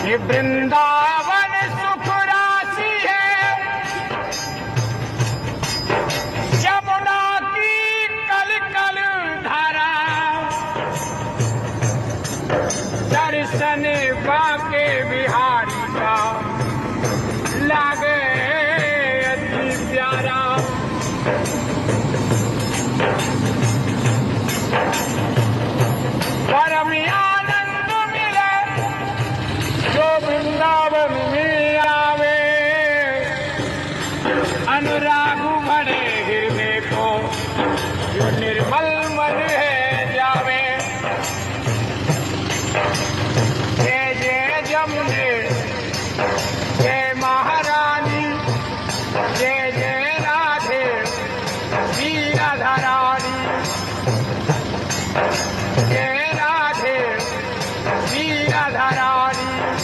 ये वृंदावन सुख राशि है, यमुना की कल कल धारा, दर्शन बाके बिहारी का लागे अति प्यारा। परम आनंद मिले जो वृंदावन में आवे, अनुराग भरे हृदय को जो निर्मल मन है जावे। जय जय जमुने